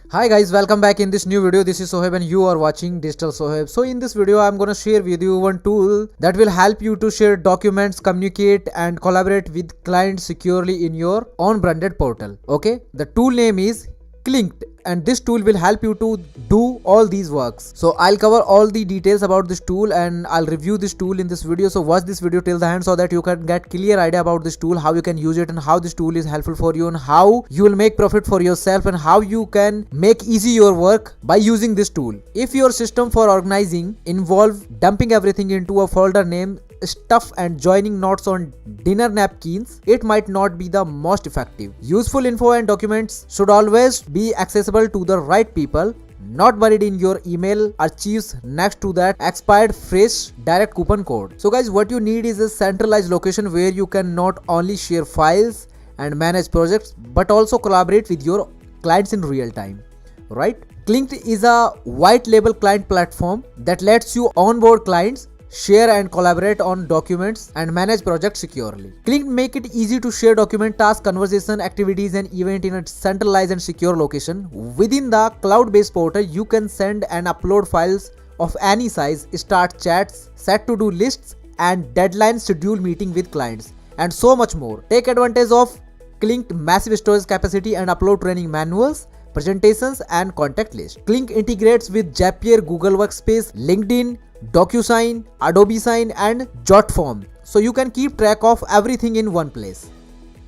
Hi guys, welcome back in this new video. This is Sohaib and you are watching Digital Sohaib. So in this video, I'm gonna share with you one tool that will help you to share documents, communicate and collaborate with clients securely in your own branded portal. Okay, the tool name is Clinked and this tool will help you to do all these works. So I'll cover all the details about this tool and I'll review this tool in this video. So watch this video till the end so that you can get clear idea about this tool, how you can use it and how this tool is helpful for you and how you will make profit for yourself and how you can make easy your work by using this tool. If your system for organizing involve dumping everything into a folder named stuff and joining notes on dinner napkins, it might not be the most effective. Useful info and documents should always be accessible to the right people, not buried in your email archives next to that expired fresh direct coupon code. So guys, what you need is a centralized location where you can not only share files and manage projects but also collaborate with your clients in real time, right? Clinked is a white label client platform that lets you onboard clients, share and collaborate on documents and manage projects securely. Clinked make it easy to share document, task, conversation, activities and event in a centralized and secure location. Within the cloud-based portal, you can send and upload files of any size, start chats, set to-do lists and deadline schedule meeting with clients and so much more. Take advantage of Clinked massive storage capacity and upload training manuals, presentations and contact list. Clinked integrates with Zapier, Google Workspace, LinkedIn, DocuSign, Adobe Sign and Jotform, so you can keep track of everything in one place,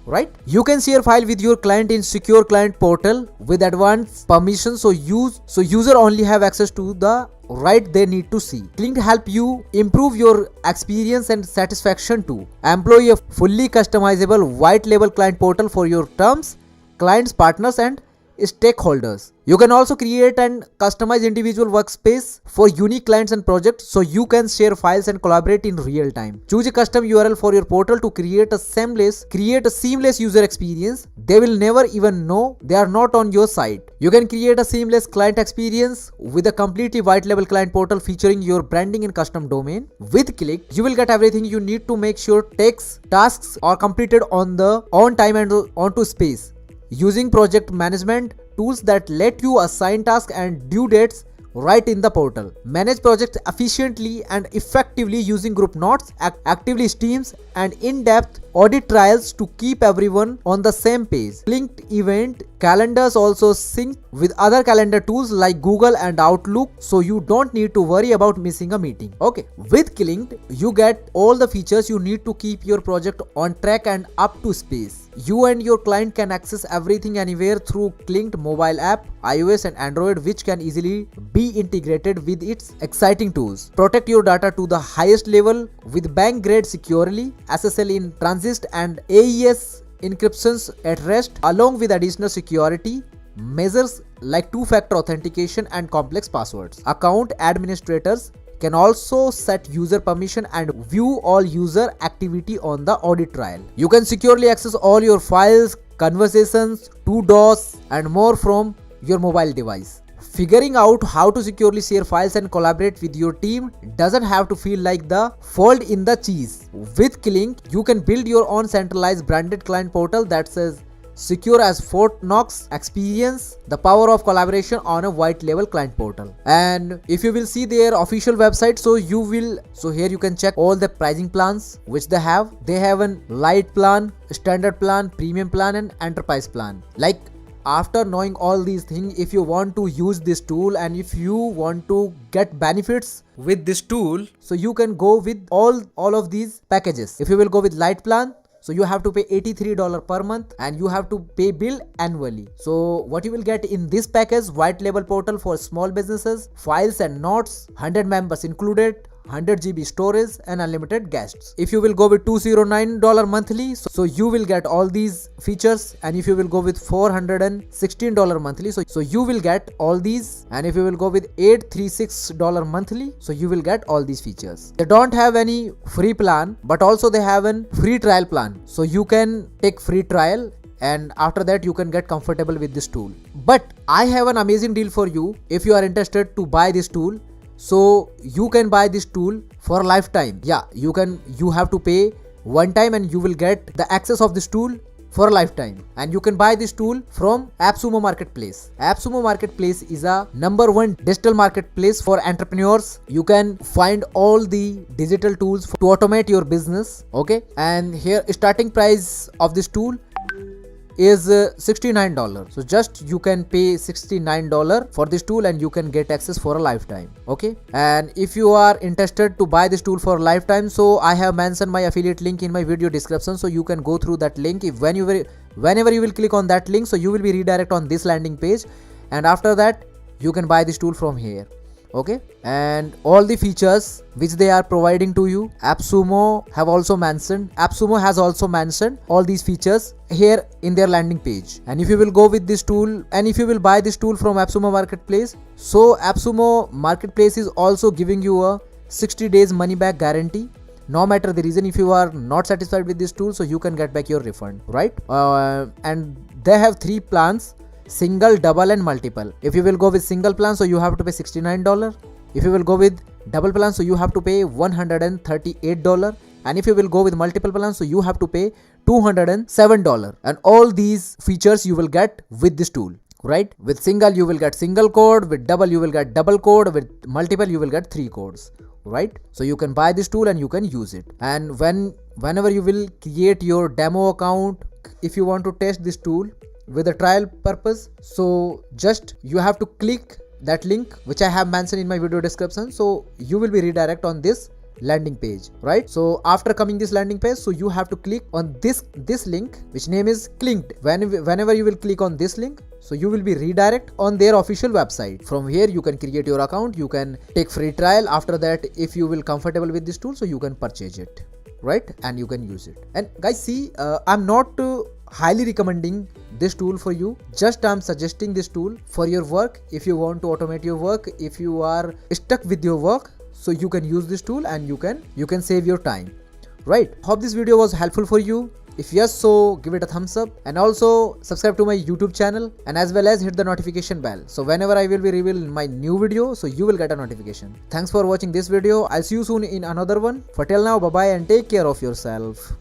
right? You can share file with your client in secure client portal with advanced permission, so user only have access to the right they need to see. Clinked help you improve your experience and satisfaction too. Employ a fully customizable white label client portal for your terms, clients, partners and stakeholders. You can also create and customize individual workspace for unique clients and projects, so you can share files and collaborate in real time. Choose a custom URL for your portal to create a seamless user experience. They will never even know they are not on your site. You can create a seamless client experience with a completely white label client portal featuring your branding and custom domain. With Clinked, you will get everything you need to make sure tasks are completed on time and onto space. Using project management tools that let you assign tasks and due dates right in the portal. Manage projects efficiently and effectively using group notes, actively streams and in-depth audit trials to keep everyone on the same page. Clinked event calendars also sync with other calendar tools like Google and Outlook, so you don't need to worry about missing a meeting. Okay, with Clinked, you get all the features you need to keep your project on track and up to space. You and your client can access everything anywhere through Clinked mobile app, iOS and Android, which can easily be integrated with its exciting tools. Protect your data to the highest level with bank grade securely, SSL in transit and AES encryptions at rest, along with additional security measures like two-factor authentication and complex passwords. Account administrators can also set user permission and view all user activity on the audit trail. You can securely access all your files, conversations, to-dos and more from your mobile device. Figuring out how to securely share files and collaborate with your team doesn't have to feel like the fold in the cheese. With Clinked, you can build your own centralized branded client portal that says secure as Fort Knox. Experience the power of collaboration on a white label client portal. And if you will see their official website, so here you can check all the pricing plans which they have. They have an light plan, standard plan, premium plan and enterprise plan. Like, after knowing all these things, if you want to use this tool and if you want to get benefits with this tool, so you can go with all of these packages. If you will go with light plan, so you have to pay $83 per month and you have to pay bill annually. So what you will get in this package: white label portal for small businesses, files and notes, 100 members included, 100 GB storage and unlimited guests. If you will go with $209 monthly, so you will get all these features. And if you will go with $416 monthly, so you will get all these. And if you will go with $836 monthly, so you will get all these features. They don't have any free plan, but also they have a free trial plan, so you can take free trial and after that you can get comfortable with this tool. But I have an amazing deal for you. If you are interested to buy this tool, so you can buy this tool for lifetime. Yeah, you have to pay one time and you will get the access of this tool for a lifetime. And you can buy this tool from AppSumo Marketplace. AppSumo Marketplace is a #1 digital marketplace for entrepreneurs. You can find all the digital tools to automate your business. Okay, and here starting price of this tool is $69. So just you can pay $69 for this tool and you can get access for a lifetime. Okay, and if you are interested to buy this tool for a lifetime, so I have mentioned my affiliate link in my video description, so you can go through that link. If whenever you will click on that link, so you will be redirected on this landing page, and after that you can buy this tool from here. Okay, and all the features which they are providing to you, AppSumo has also mentioned all these features here in their landing page. And if you will go with this tool, and if you will buy this tool from AppSumo Marketplace, so AppSumo Marketplace is also giving you a 60 days money back guarantee. No matter the reason, if you are not satisfied with this tool, so you can get back your refund, right? And they have 3 plans: single, double and multiple. If you will go with single plan, so you have to pay $69. If you will go with double plan, so you have to pay $138. And if you will go with multiple plans, so you have to pay $207. And all these features you will get with this tool, right? With single you will get single code, with double you will get double code, with multiple you will get 3 codes, right? So you can buy this tool and you can use it. And whenever you will create your demo account, if you want to test this tool with a trial purpose, so just you have to click that link which I have mentioned in my video description, so you will be redirected on this landing page, right? So after coming this landing page, so you have to click on this link which name is Clinked. Whenever you will click on this link, so you will be redirected on their official website. From here you can create your account, you can take free trial. After that, if you will comfortable with this tool, so you can purchase it, right? And you can use it. And guys, see, I'm not highly recommending this tool for you, just I'm suggesting this tool for your work. If you want to automate your work, if you are stuck with your work, so you can use this tool and you can save your time, right? Hope this video was helpful for you. If yes, so give it a thumbs up, and also subscribe to my YouTube channel, and as well as hit the notification bell, so whenever I will be revealing my new video, so you will get a notification. Thanks for watching this video. I'll see you soon in another one. For till now, bye bye and take care of yourself.